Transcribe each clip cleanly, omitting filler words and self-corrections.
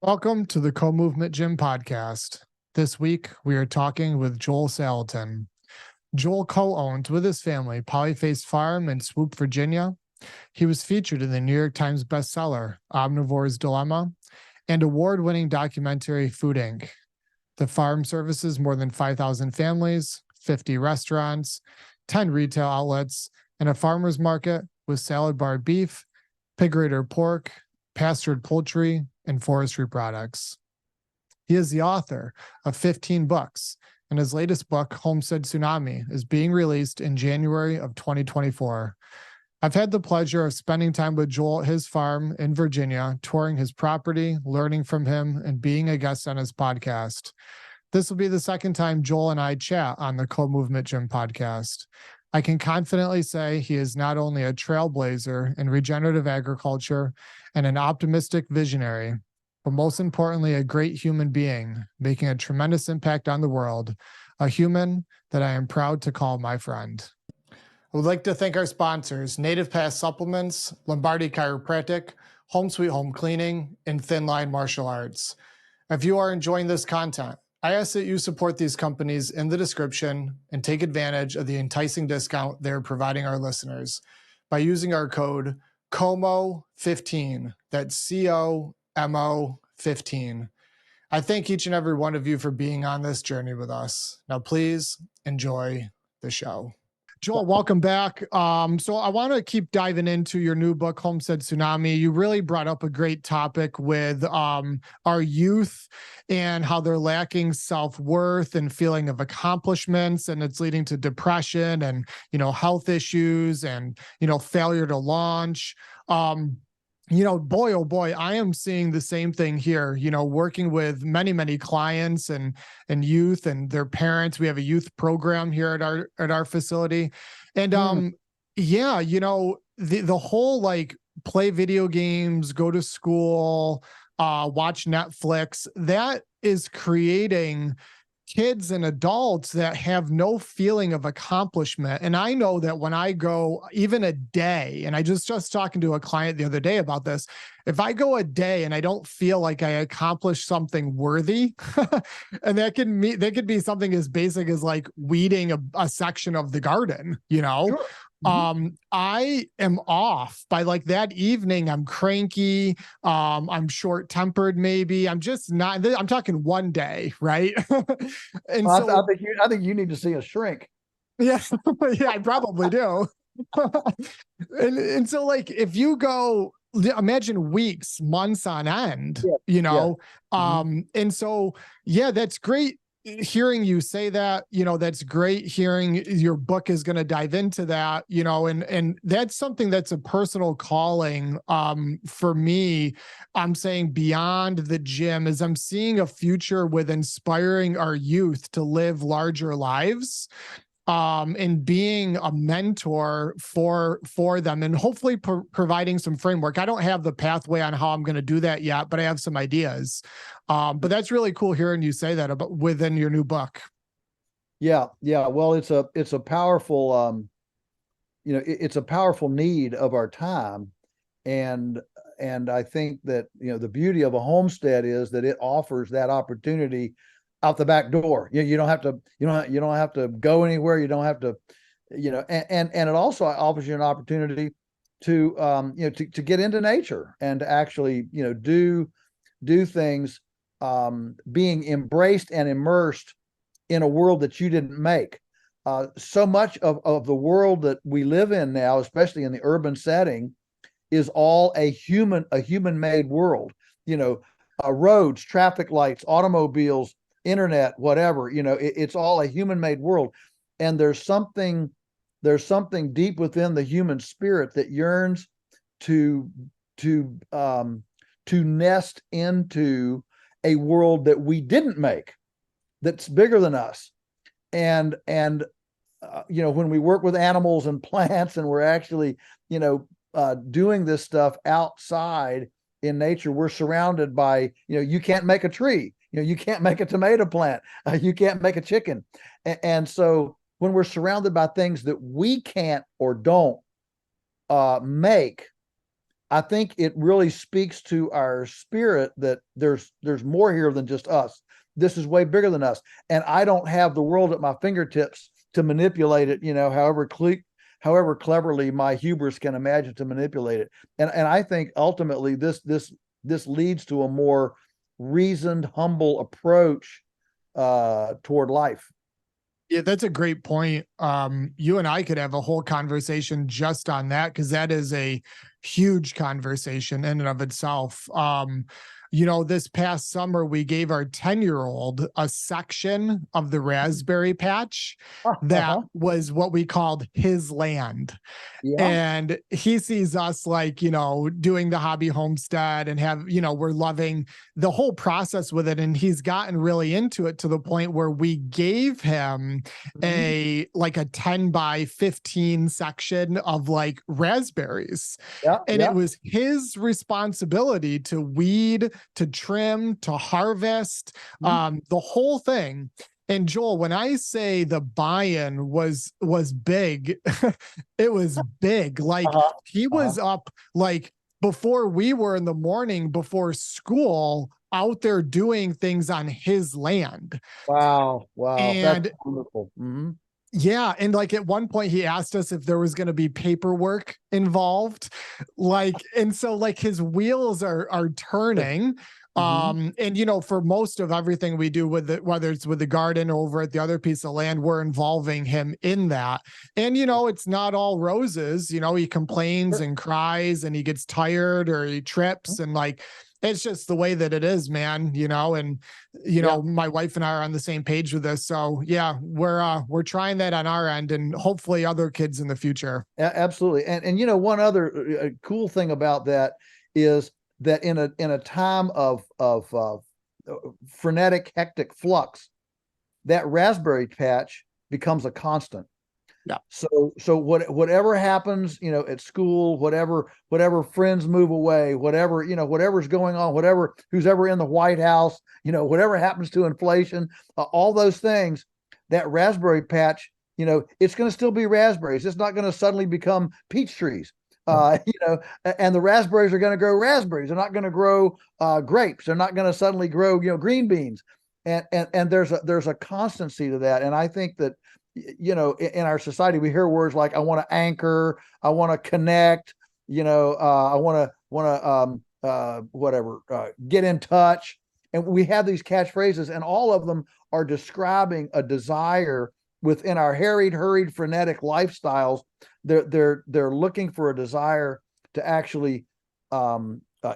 Welcome to the Co-Movement Gym podcast. This week, we are talking with Joel Salatin. Joel co-owns with his family Polyface Farm in Swoope, Virginia. He was featured in the New York Times bestseller, Omnivore's Dilemma, and award-winning documentary Food Inc. The farm services more than 5,000 families, 50 restaurants, 10 retail outlets, and a farmer's market with salad bar beef, pigaerator pork, pastured poultry, and forestry products. He is the author of 15 books, and his latest book, Homestead Tsunami, is being released in January of 2024. I've had the pleasure of spending time with Joel at his farm in Virginia, touring his property, learning from him, and being a guest on his podcast. This will be the second time Joel and I chat on the Co-Movement Gym podcast. I can confidently say he is not only a trailblazer in regenerative agriculture and an optimistic visionary, but most importantly, a great human being, making a tremendous impact on the world, a human that I am proud to call my friend. I would like to thank our sponsors, Native Pass Supplements, Lombardi Chiropractic, Home Sweet Home Cleaning, and Thin Line Martial Arts. If you are enjoying this content, I ask that you support these companies in the description and take advantage of the enticing discount they're providing our listeners by using our code COMO15. That's COMO 15. I thank each and every one of you for being on this journey with us. Now, please enjoy the show. Joel, welcome back. So I want to keep diving into your new book, Homestead Tsunami. You really brought up a great topic with our youth and how they're lacking self-worth and feeling of accomplishments, and it's leading to depression and, health issues and, failure to launch. Boy, oh boy, I am seeing the same thing here, working with many, many clients and youth and their parents. We have a youth program here at our facility. And the whole like play video games, go to school, watch Netflix, that is creating kids and adults that have no feeling of accomplishment. And I know that when I go even a day, and I just talking to a client the other day about this, if I go a day and I don't feel like I accomplished something worthy, and that could be something as basic as like weeding a section of the garden, Sure. I am off by like that evening. I'm cranky. I'm short tempered. Maybe I'm just not, I'm talking one day. Right. And Well, so, I think you need to see a shrink. yeah, yeah, I probably do. And so like, if you go, imagine weeks, months on end, Yeah. and so, yeah, that's great hearing you say that. That's great hearing your book is going to dive into that, and that's something that's a personal calling for me. I'm saying beyond the gym is I'm seeing a future with inspiring our youth to live larger lives, and being a mentor for them, and hopefully providing some framework. I don't have the pathway on how I'm going to do that yet, but I have some ideas. But that's really cool hearing you say that about within your new book. Yeah. Well, it's a powerful it's a powerful need of our time, and I think that the beauty of a homestead is that it offers that opportunity out the back door. You don't have to you don't have to go anywhere. You don't have to and it also offers you an opportunity to to get into nature and to actually do things, being embraced and immersed in a world that you didn't make. So much of the world that we live in now, especially in the urban setting, is all a human made world. Roads, traffic lights, automobiles, internet, whatever. It's all a human made world, and there's something deep within the human spirit that yearns to nest into a world that we didn't make, that's bigger than us. And when we work with animals and plants, and we're actually doing this stuff outside in nature, we're surrounded by, you can't make a tree, you can't make a tomato plant, you can't make a chicken. And so when we're surrounded by things that we can't or don't make, I think it really speaks to our spirit that there's more here than just us. This is way bigger than us, and I don't have the world at my fingertips to manipulate it. However cleverly my hubris can imagine to manipulate it. And I think ultimately this leads to a more reasoned, humble approach toward life. Yeah, that's a great point. You and I could have a whole conversation just on that, because that is a huge conversation in and of itself. This past summer, we gave our 10-year-old a section of the raspberry patch that was what we called his land. Yeah. And he sees us doing the hobby homestead and we're loving the whole process with it. And he's gotten really into it to the point where we gave him a 10 by 15 section of raspberries. Yeah. And it was his responsibility to weed, to trim, to harvest, the whole thing. And Joel, when I say the buy-in was big, it was big. He was up before we were in the morning, before school, out there doing things on his land. Wow. And that's wonderful. yeah, and at one point he asked us if there was going to be paperwork involved, and so his wheels are turning. And for most of everything we do with it, whether it's with the garden over at the other piece of land, we're involving him in that. And it's not all roses. He complains and cries and he gets tired or he trips, and it's just the way that it is, man. My wife and I are on the same page with this. So yeah, we're trying that on our end, and hopefully other kids in the future. Absolutely. And one other cool thing about that is that in a time of frenetic, hectic flux, that raspberry patch becomes a constant. Yeah. So whatever happens, at school, whatever friends move away, whatever's going on, who's ever in the White House, whatever happens to inflation, all those things, that raspberry patch, it's going to still be raspberries. It's not going to suddenly become peach trees. And the raspberries are going to grow raspberries. They're not going to grow grapes. They're not going to suddenly grow, green beans. And there's a constancy to that. And I think that, in our society, we hear words like, I want to anchor, I want to connect, I want to, get in touch. And we have these catchphrases, and all of them are describing a desire within our harried, hurried, frenetic lifestyles. They're looking for a desire to actually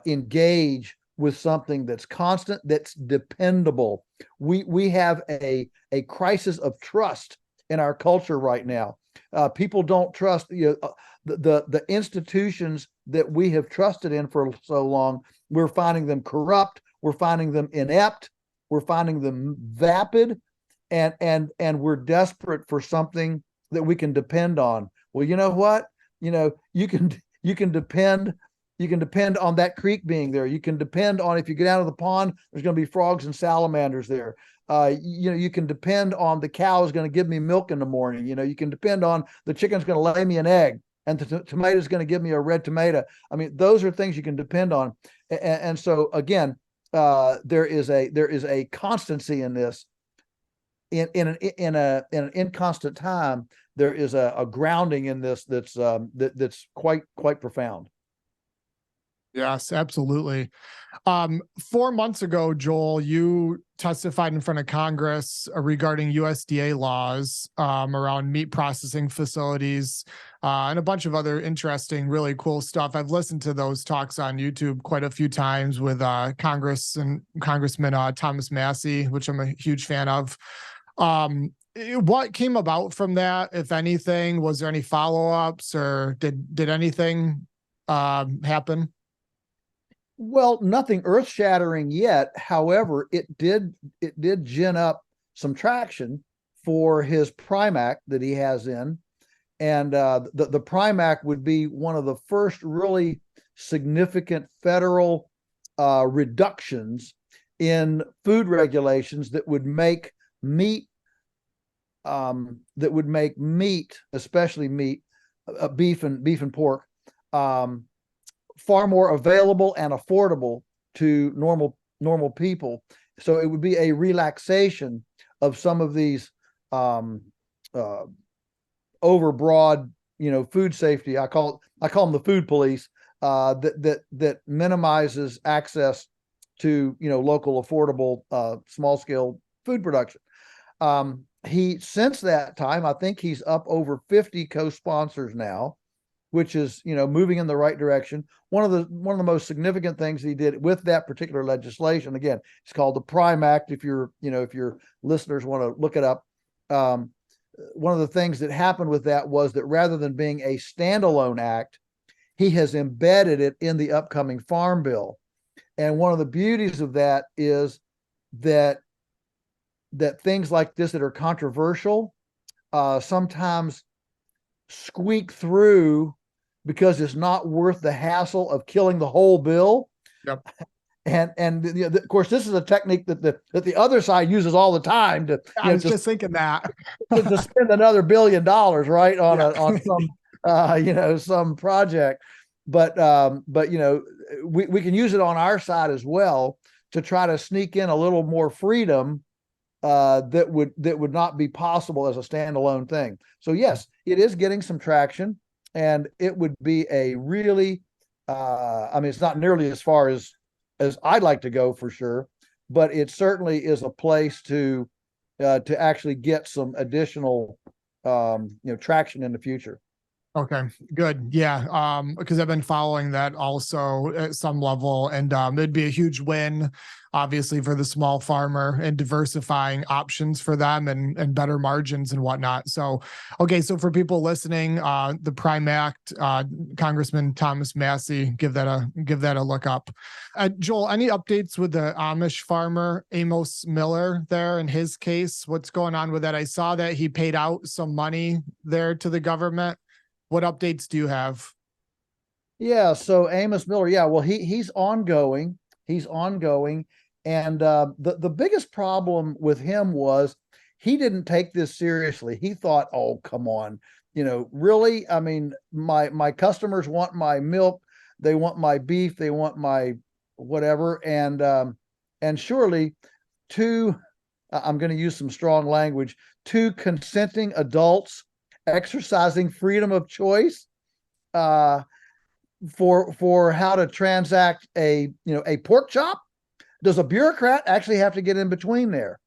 engage with something that's constant, that's dependable. We have a crisis of trust in our culture right now. People don't trust the institutions that we have trusted in for so long. We're finding them corrupt. We're finding them inept. We're finding them vapid, and we're desperate for something that we can depend on. Well, you know what? You can depend on that creek being there. You can depend on, if you get out of the pond, there's going to be frogs and salamanders there. You can depend on the cow is going to give me milk in the morning. You can depend on the chicken's going to lay me an egg, and the tomato is going to give me a red tomato. I mean, those are things you can depend on. And so again, there is a constancy in this. In an inconstant time, there is a grounding in this that's quite profound. Yes, absolutely. 4 months ago, Joel, you testified in front of Congress regarding USDA laws around meat processing facilities and a bunch of other interesting, really cool stuff. I've listened to those talks on YouTube quite a few times with Congressman Thomas Massey, which I'm a huge fan of. What came about from that, if anything? Was there any follow-ups, or did anything happen? Well, nothing earth-shattering yet. However, it did gin up some traction for his Primac that he has in, and the Primac would be one of the first really significant federal reductions in food regulations that would make meat, especially meat, beef and pork, far more available and affordable to normal people. So it would be a relaxation of some of these overbroad, food safety. I call them the food police. That minimizes access to local affordable small scale food production. He since that time, I think he's up over 50 co-sponsors now, which is moving in the right direction. One of the most significant things he did with that particular legislation, again, it's called the Prime Act. If your listeners want to look it up, one of the things that happened with that was that rather than being a standalone act, he has embedded it in the upcoming Farm Bill. And one of the beauties of that is that things like this that are controversial sometimes squeak through because it's not worth the hassle of killing the whole bill. Yep. And of course, this is a technique that the other side uses all the time to. I was just thinking that to spend another $1 billion, right, on some some project, but we can use it on our side as well to try to sneak in a little more freedom that would not be possible as a standalone thing. So yes, it is getting some traction, and it would be a really, it's not nearly as far as I'd like to go for sure, but it certainly is a place to actually get some additional traction in the future. Okay, good. Yeah. Because I've been following that also at some level, and it'd be a huge win, obviously, for the small farmer and diversifying options for them and better margins and whatnot. So, okay. So for people listening, the Prime Act, Congressman Thomas Massey, give that a look up. Joel, any updates with the Amish farmer, Amos Miller there in his case? What's going on with that? I saw that he paid out some money there to the government. What updates do you have? Yeah, so Amos Miller, yeah, well, he's ongoing. And the biggest problem with him was he didn't take this seriously. He thought, oh, come on, really? I mean, my customers want my milk, they want my beef, they want my whatever, and surely I'm going to use some strong language, two consenting adults exercising freedom of choice for how to transact a pork chop. Does a bureaucrat actually have to get in between there?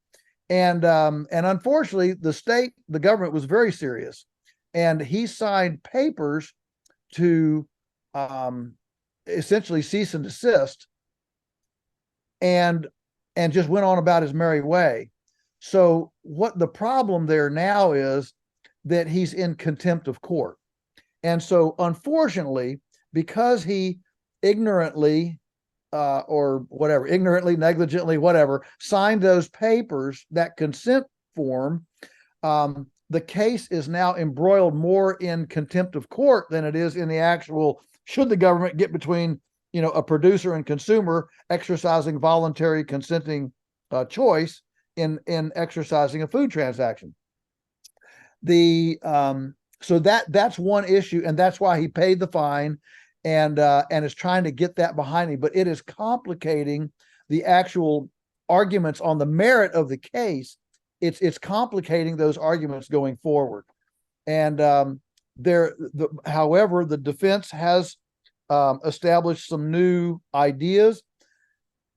And unfortunately, the government was very serious, and he signed papers to essentially cease and desist, and just went on about his merry way. So what the problem there now is that he's in contempt of court. And so unfortunately, because he ignorantly, negligently, whatever, signed those papers, that consent form, the case is now embroiled more in contempt of court than it is in the actual, should the government get between, a producer and consumer exercising voluntary consenting choice in exercising a food transaction. So that's one issue, and that's why he paid the fine and is trying to get that behind him. But it is complicating the actual arguments on the merit of the case. It's complicating those arguments going forward. And however, the defense has established some new ideas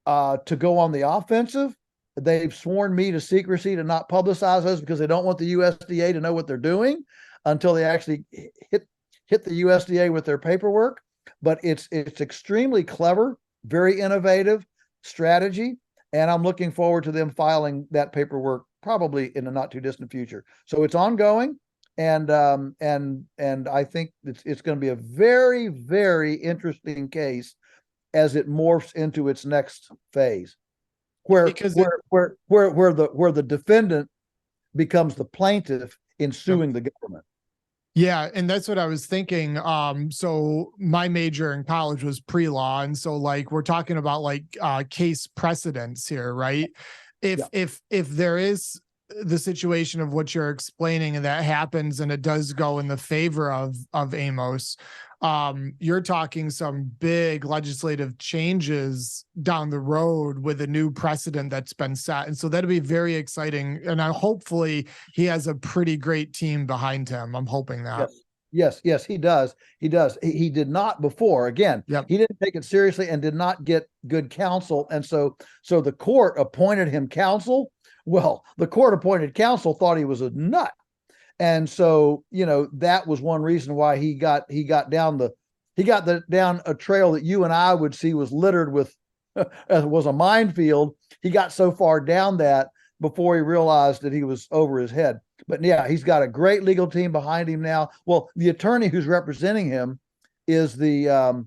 to go on the offensive. They've sworn me to secrecy to not publicize those because they don't want the USDA to know what they're doing until they actually hit the USDA with their paperwork. But it's extremely clever, very innovative strategy, and I'm looking forward to them filing that paperwork probably in the not too distant future. So it's ongoing, and I think it's going to be a very, very interesting case as it morphs into its next phase. Where the defendant becomes the plaintiff in suing the government. Yeah, and that's what I was thinking. So my major in college was pre-law, and so we're talking about case precedents here, right? If there is the situation of what you're explaining and that happens and it does go in the favor of Amos, you're talking some big legislative changes down the road with a new precedent that's been set. And so that'll be very exciting. And hopefully he has a pretty great team behind him. I'm hoping that. Yes, he does. He does. He did not before. Again, he didn't take it seriously and did not get good counsel. And so the court appointed him counsel. Well, the court appointed counsel thought he was a nut. And so, that was one reason why he got down a trail that you and I would see was littered with, was a minefield. He got so far down that before he realized that he was over his head. But yeah, he's got a great legal team behind him now. Well, the attorney who's representing him is the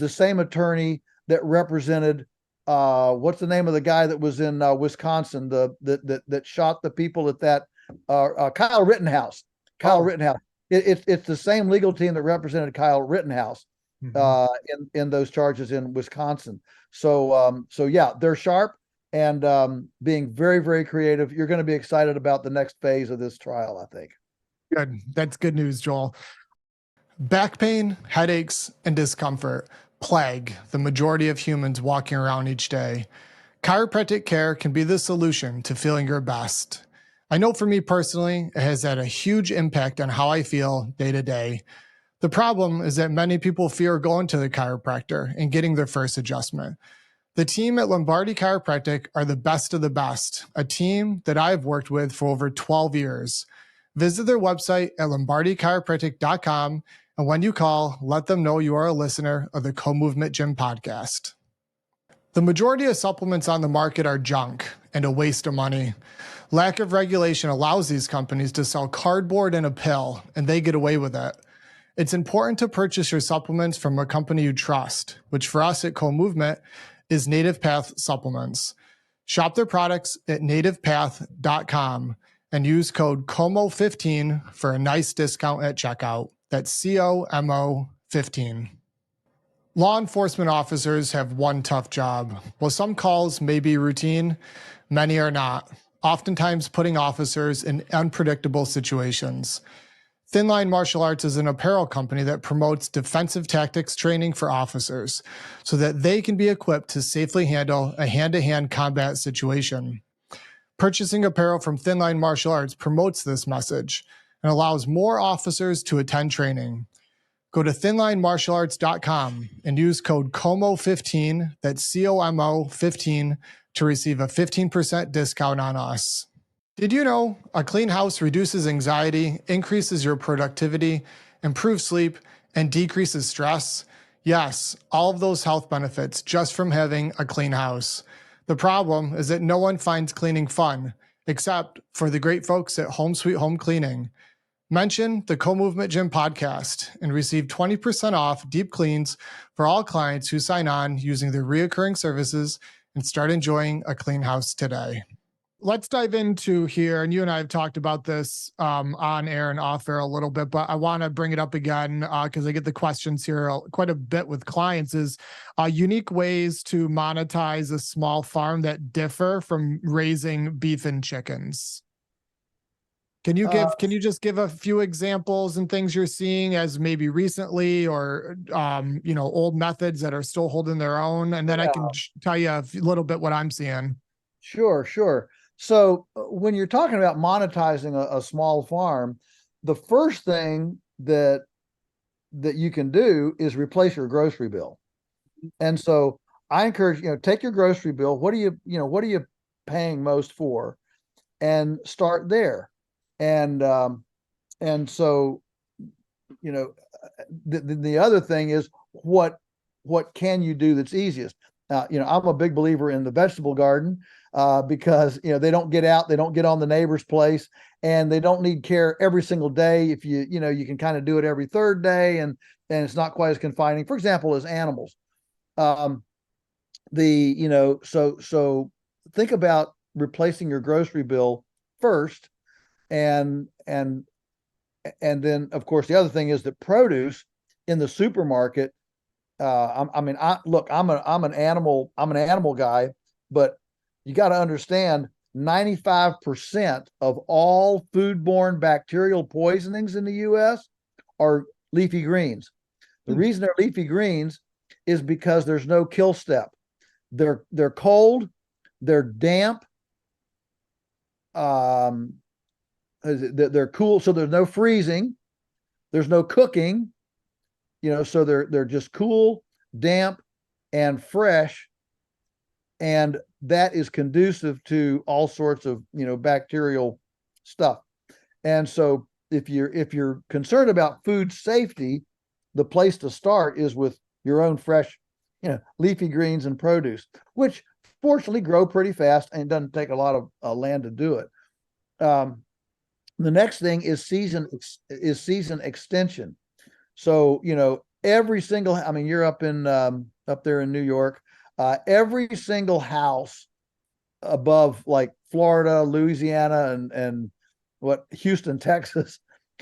same attorney that represented what's the name of the guy that was in Wisconsin, that shot the people at that Kyle Rittenhouse. Rittenhouse. It's the same legal team that represented Kyle Rittenhouse in those charges in Wisconsin. So yeah, they're sharp and being very, very creative. You're going to be excited about the next phase of this trial, I think. Good. That's good news, Joel. Back pain, headaches, and discomfort plague the majority of humans walking around each day. Chiropractic care can be the solution to feeling your best. I know for me personally, it has had a huge impact on how I feel day to day. The problem is that many people fear going to the chiropractor and getting their first adjustment. The team at Lombardi Chiropractic are the best of the best, a team that I've worked with for over 12 years. Visit their website at lombardichiropractic.com, and when you call, let them know you are a listener of the Co-Movement Gym podcast. The majority of supplements on the market are junk and a waste of money. Lack of regulation allows these companies to sell cardboard and a pill, and they get away with it. It's important to purchase your supplements from a company you trust, which for us at Co-Movement is Native Path Supplements. Shop their products at nativepath.com and use code COMO15 for a nice discount at checkout. That's COMO 15. Law enforcement officers have one tough job. While some calls may be routine, many are not, oftentimes putting officers in unpredictable situations. Thin Line Martial Arts is an apparel company that promotes defensive tactics training for officers so that they can be equipped to safely handle a hand-to-hand combat situation. Purchasing apparel from Thin Line Martial Arts promotes this message and allows more officers to attend training. Go to thinlinemartialarts.com and use code COMO15, that's COMO 15, to receive a 15% discount on us. Did you know a clean house reduces anxiety, increases your productivity, improves sleep, and decreases stress? Yes, all of those health benefits just from having a clean house. The problem is that no one finds cleaning fun, except for the great folks at Home Sweet Home Cleaning. Mention the Co-Movement Gym podcast and receive 20% off deep cleans for all clients who sign on using their reoccurring services and start enjoying a clean house today. Let's dive into here, and you and I have talked about this on air and off air a little bit, but I want to bring it up again because I get the questions here quite a bit with clients, is unique ways to monetize a small farm that differ from raising beef and chickens. Can you just give a few examples and things you're seeing as maybe recently or, old methods that are still holding their own? And then I can tell you a little bit what I'm seeing. Sure. So when you're talking about monetizing a small farm, the first thing that you can do is replace your grocery bill. And so I encourage, take your grocery bill. What are you paying most for? And start there. And so, the other thing is what can you do that's easiest? I'm a big believer in the vegetable garden because, they don't get out, they don't get on the neighbor's place, and they don't need care every single day. If you can kind of do it every third day and it's not quite as confining, for example, as animals. So think about replacing your grocery bill first. And then of course the other thing is that produce in the supermarket. I'm an animal guy, but you got to understand 95% of all foodborne bacterial poisonings in the U.S. are leafy greens. The reason they're leafy greens is because there's no kill step. They're cold, they're damp, they're cool, so there's no freezing, there's no cooking, so they're just cool, damp, and fresh, and that is conducive to all sorts of bacterial stuff. And so if you're concerned about food safety, the place to start is with your own fresh leafy greens and produce, which fortunately grow pretty fast and doesn't take a lot of land to do it. The next thing is season extension. So every single, I mean, you're up there in New York, every single house above like Florida, Louisiana, and Houston, Texas,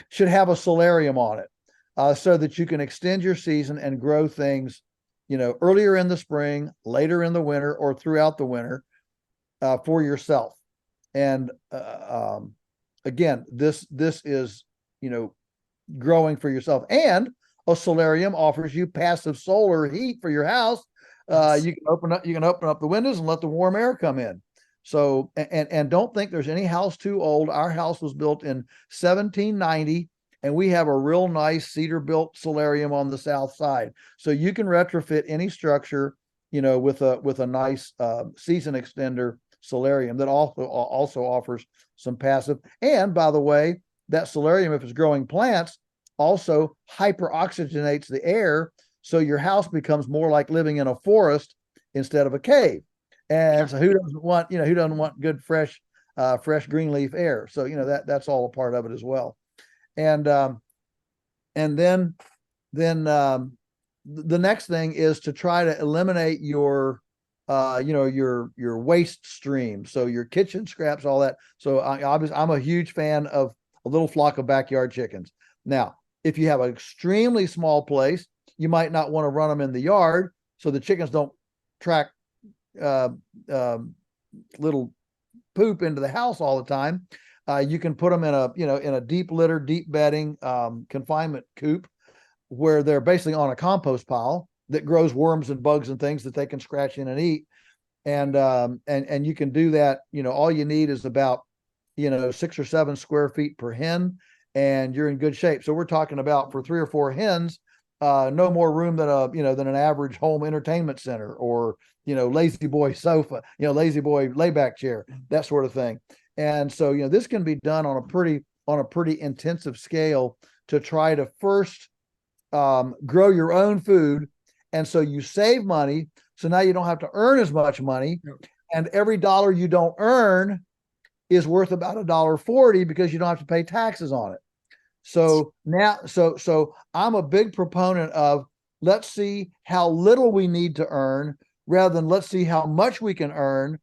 should have a solarium on it, so that you can extend your season and grow things earlier in the spring, later in the winter, or throughout the winter, for yourself. And again, this is growing for yourself. And a solarium offers you passive solar heat for your house. You can open up the windows and let the warm air come in. So, and don't think there's any house too old. Our house was built in 1790, and we have a real nice cedar built solarium on the south side. So you can retrofit any structure, with a nice season extender solarium that also offers some passive. And by the way, that solarium, if it's growing plants, also hyperoxygenates the air, so your house becomes more like living in a forest instead of a cave. And so who doesn't want good fresh green leaf air? So that's all a part of it as well. And then the next thing is to try to eliminate your waste stream, so your kitchen scraps, all that. So I'm a huge fan of a little flock of backyard chickens. Now, if you have an extremely small place, you might not want to run them in the yard, so the chickens don't track little poop into the house all the time. You can put them in a deep litter, deep bedding, confinement coop, where they're basically on a compost pile that grows worms and bugs and things that they can scratch in and eat. And you can do that. All you need is about 6 or 7 square feet per hen, and you're in good shape. So we're talking about, for 3 or 4 hens, no more room than an average home entertainment center, or lazy boy sofa, lazy boy layback chair, that sort of thing. And so this can be done on a pretty intensive scale to try to first grow your own food, and so you save money. So now you don't have to earn as much money, and every dollar you don't earn is worth about $1.40, because you don't have to pay taxes on it. So now, so I'm a big proponent of, let's see how little we need to earn, rather than let's see how much we can earn.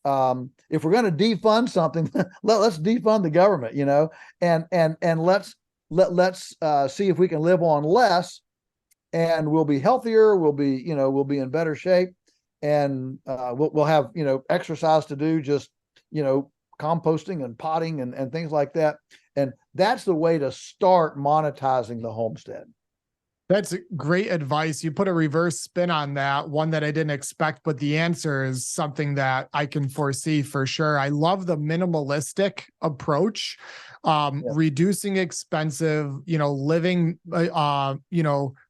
If we're going to defund something, let's defund the government, and let's see if we can live on less, and we'll be healthier. We'll be in better shape, and we'll have exercise to do, just composting and potting and things like that. And that's the way to start monetizing the homestead. That's great advice. You put a reverse spin on that, one that I didn't expect, but the answer is something that I can foresee for sure. I love the minimalistic approach, reducing expensive, living,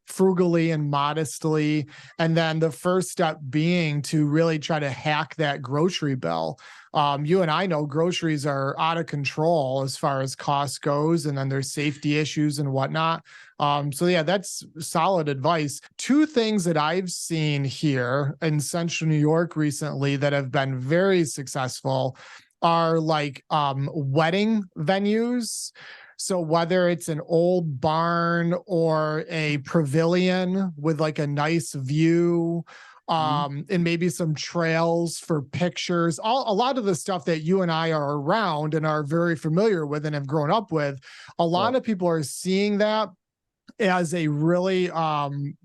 frugally and modestly. And then the first step being to really try to hack that grocery bill. You and I know groceries are out of control as far as cost goes, and then there's safety issues and whatnot. So yeah, that's solid advice. 2 things that I've seen here in Central New York recently that have been very successful are like wedding venues. So whether it's an old barn or a pavilion with like a nice view, and maybe some trails for pictures, a lot of the stuff that you and I are around and are very familiar with and have grown up with, a lot of people are seeing that as a really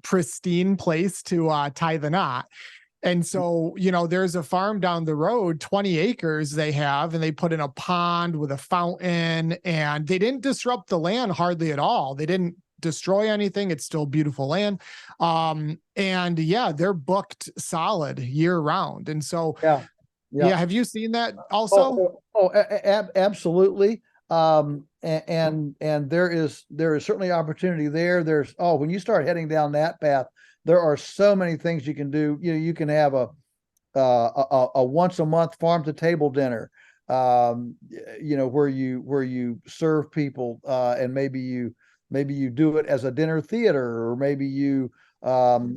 pristine place to tie the knot. And so, there's a farm down the road, 20 acres they have, and they put in a pond with a fountain, and they didn't disrupt the land hardly at all. They didn't destroy anything. It's still beautiful land. And yeah, they're booked solid year round. And so, Yeah. yeah, have you seen that also? Absolutely. And there is certainly opportunity there. When you start heading down that path, there are so many things you can do. You can have a once a month farm to table dinner, where you serve people, and maybe you do it as a dinner theater, or maybe you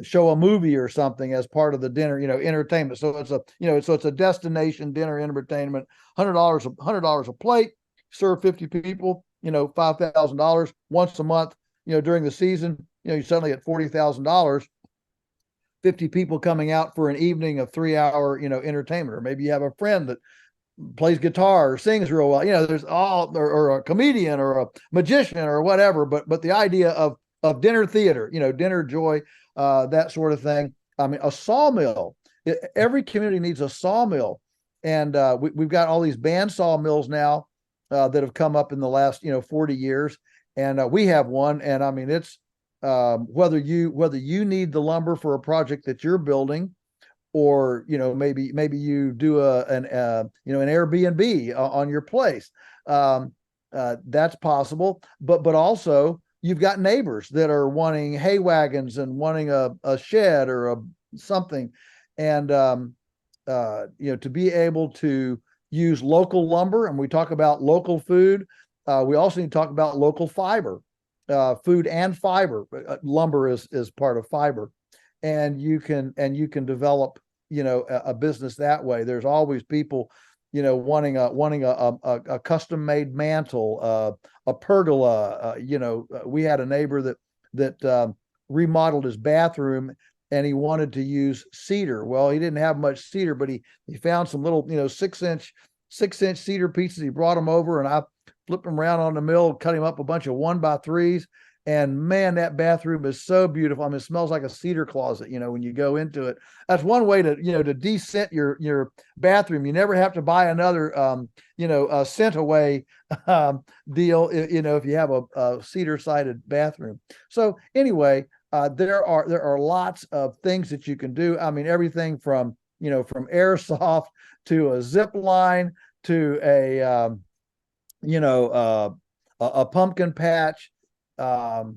show a movie or something as part of the dinner, entertainment. So it's a destination dinner entertainment. $100 a plate, serve 50 people, $5,000 once a month. During the season, you suddenly at $40,000. 50 people coming out for an evening of 3-hour, entertainment. Or maybe you have a friend that plays guitar or sings real well. There's or a comedian or a magician or whatever. But the idea of dinner theater, dinner joy, that sort of thing. I mean, a sawmill. Every community needs a sawmill, and we've got all these band sawmills now that have come up in the last 40 years, and we have one. And I mean, it's whether you need the lumber for a project that you're building, or maybe you do an Airbnb on your place. That's possible, but also you've got neighbors that are wanting hay wagons and wanting a shed or something, and to be able to use local lumber. And we talk about local food. We also need to talk about local fiber. Food and fiber. Lumber is part of fiber, and you can develop a business that way. There's always people wanting a custom made mantle, a pergola. We had a neighbor that remodeled his bathroom, and he wanted to use cedar. Well, he didn't have much cedar, but he found some little 6-inch cedar pieces. He brought them over, and I flipped them around on the mill, cut him up a bunch of 1x3s. And man, that bathroom is so beautiful. I mean, it smells like a cedar closet, when you go into it. That's one way to, to de-scent your bathroom. You never have to buy another, a scent away deal, if you have a cedar sided bathroom. So anyway, there are lots of things that you can do. I mean, everything from airsoft to a zip line to a pumpkin patch. The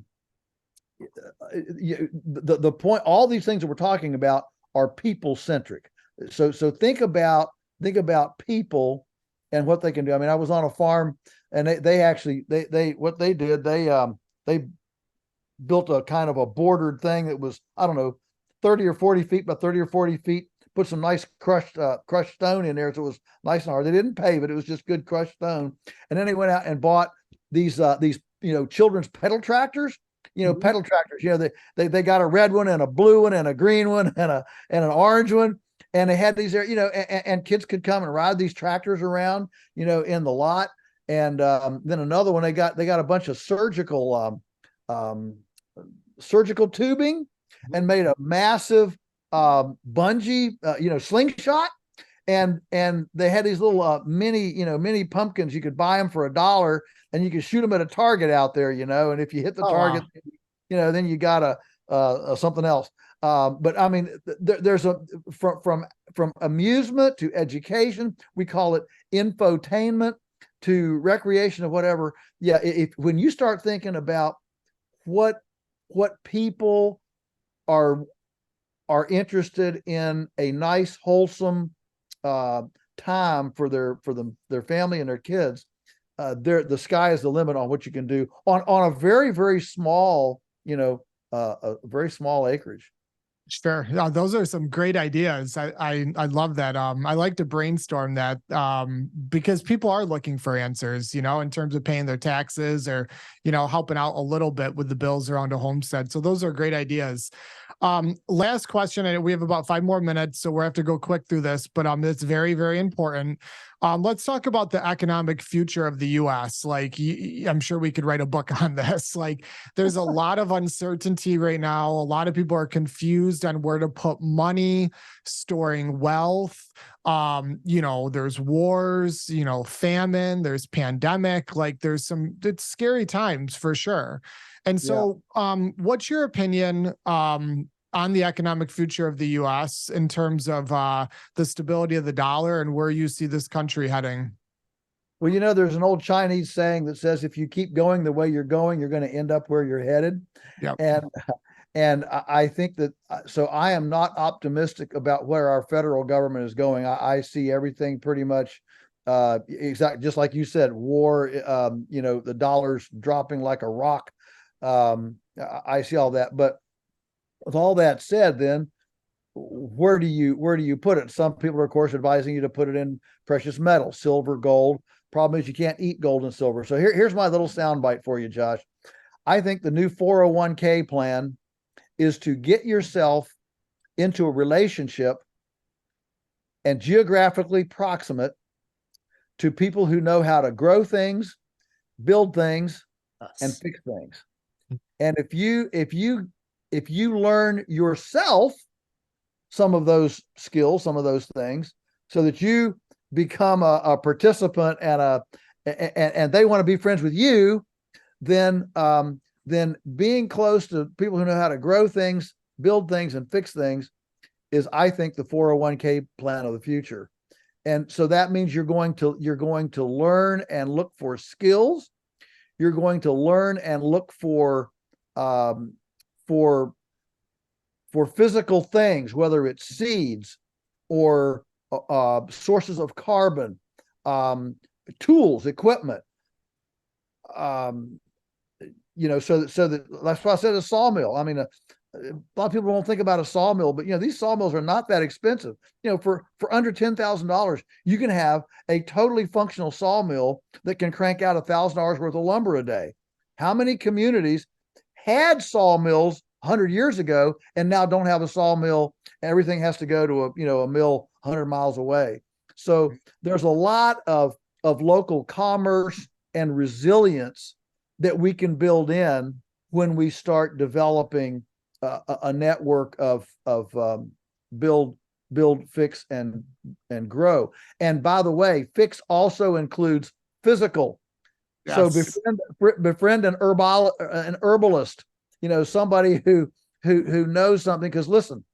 point, all these things that we're talking about are people centric. So think about people and what they can do. I mean, I was on a farm, and they actually what they did, they built a kind of a bordered thing that was, I don't know, 30 or 40 feet by 30 or 40 feet, put some nice crushed stone in there. So it was nice and hard. They didn't pave it. It was just good crushed stone. And then they went out and bought these children's pedal tractors. Pedal tractors. They got a red one and a blue one and a green one and an orange one, and they had these there. And kids could come and ride these tractors around, in the lot. And then another one, they got a bunch of surgical tubing, and made a massive bungee, slingshot. And they had these little mini pumpkins. You could buy them for $1, and you could shoot them at a target out there, and if you hit the target, wow, then you got something else. But I mean, there's from amusement to education, we call it infotainment, to recreation of whatever. Yeah, when you start thinking about what people are interested in, a nice, wholesome time for their family and their kids, the sky is the limit on what you can do on a very, very small, a very small acreage. Sure. Yeah, those are some great ideas. I love that. I like to brainstorm that because people are looking for answers, in terms of paying their taxes, or, helping out a little bit with the bills around a homestead. So those are great ideas. Last question, and we have about 5 more minutes, so we'll have to go quick through this, but it's very, very important. Let's talk about the economic future of the U.S. Like, I'm sure we could write a book on this. Like, there's a lot of uncertainty right now. A lot of people are confused on where to put money, storing wealth. There's wars, famine, there's pandemic, like it's scary times for sure. And so, what's your opinion, on the economic future of the US in terms of the stability of the dollar and where you see this country heading? Well, there's an old Chinese saying that says if you keep going the way you're going, you're going to end up where you're headed. Yep. And I think that, so I am not optimistic about where our federal government is going. I see everything pretty much exactly just like you said, war, the dollar's dropping like a rock. I see all that. But with all that said, then where do you put it? Some people are, of course, advising you to put it in precious metal, silver, gold. Problem is you can't eat gold and silver. So here's my little soundbite for you, Josh. I think the new 401k plan is to get yourself into a relationship and geographically proximate to people who know how to grow things, build things, and fix things. And if you learn yourself some of those skills, some of those things, so that you become a participant and they want to be friends with you, then being close to people who know how to grow things, build things, and fix things is, I think, the 401k plan of the future. And so that means you're going to learn and look for skills. You're going to learn and look for physical things, whether it's seeds or sources of carbon, tools, equipment. So that that's why I said a sawmill. I mean, a lot of people won't think about a sawmill, but these sawmills are not that expensive. For under $10,000, you can have a totally functional sawmill that can crank out $1,000 worth of lumber a day. How many communities had sawmills 100 years ago and now don't have a sawmill? Everything has to go to a mill 100 miles away. So there's a lot of local commerce and resilience that we can build in when we start developing a network of build, fix, and grow. And by the way, fix also includes physical. Yes. So befriend an herbalist, somebody who knows something. Because listen,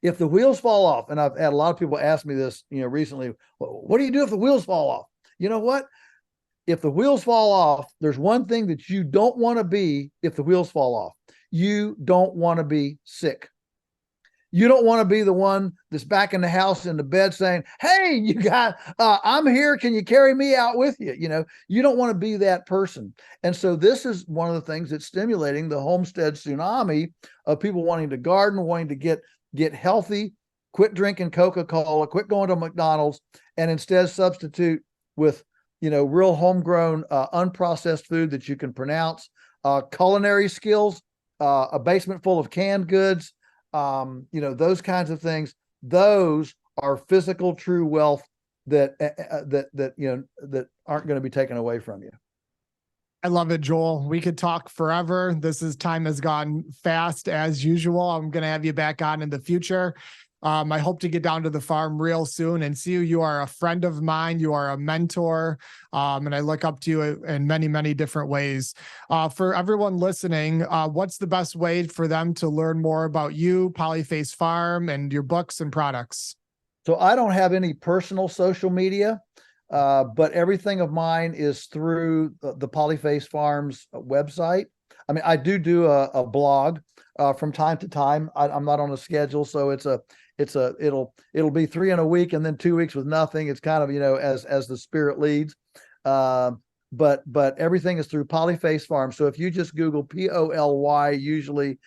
if the wheels fall off, and I've had a lot of people ask me this, recently, what do you do if the wheels fall off? You know what? If the wheels fall off, there's one thing that you don't want to be if the wheels fall off. You don't want to be sick. You don't want to be the one that's back in the house in the bed saying, hey, I'm here. Can you carry me out with you? You don't want to be that person. And so this is one of the things that's stimulating the Homestead Tsunami of people wanting to garden, wanting to get healthy, quit drinking Coca-Cola, quit going to McDonald's, and instead substitute with real homegrown, unprocessed food that you can pronounce, culinary skills, a basement full of canned goods, those kinds of things. Those are physical, true wealth that aren't going to be taken away from you. I love it, Joel. We could talk forever. Time has gone fast as usual. I'm going to have you back on in the future. I hope to get down to the farm real soon and see you. You are a friend of mine. You are a mentor. And I look up to you in many, many different ways. For everyone listening, what's the best way for them to learn more about you, Polyface Farm, and your books and products? So I don't have any personal social media, but everything of mine is through the Polyface Farm's website. I mean, I do a blog from time to time. I'm not on a schedule, so it'll be 3 in a week and then 2 weeks with nothing. It's kind of as the spirit leads. But everything is through Polyface Farm. So if you just Google POLY, usually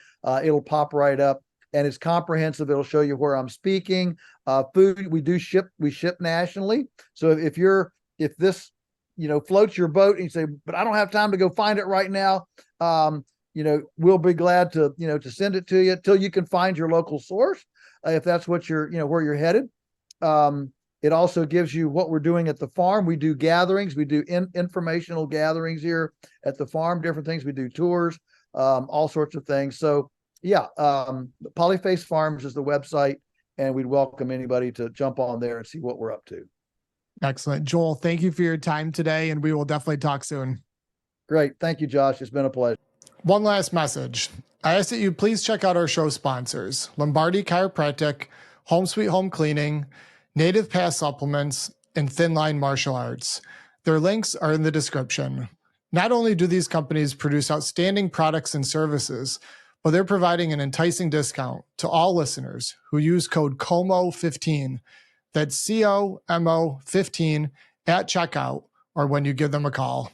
it'll pop right up, and it's comprehensive. It'll show you where I'm speaking. Food we ship nationally. So if this floats your boat and you say, but I don't have time to go find it right now, we'll be glad to send it to you till you can find your local source, if that's what where you're headed. It also gives you what we're doing at the farm. We do gatherings. We do informational gatherings here at the farm, different things. We do tours, all sorts of things. So yeah, Polyface Farms is the website, and we'd welcome anybody to jump on there and see what we're up to. Excellent. Joel, thank you for your time today, and we will definitely talk soon. Great. Thank you, Josh. It's been a pleasure. One last message. I ask that you please check out our show sponsors, Lombardi Chiropractic, Home Sweet Home Cleaning, Native Pass Supplements, and Thin Line Martial Arts. Their links are in the description. Not only do these companies produce outstanding products and services, but they're providing an enticing discount to all listeners who use code COMO15. That's COMO15 at checkout or when you give them a call.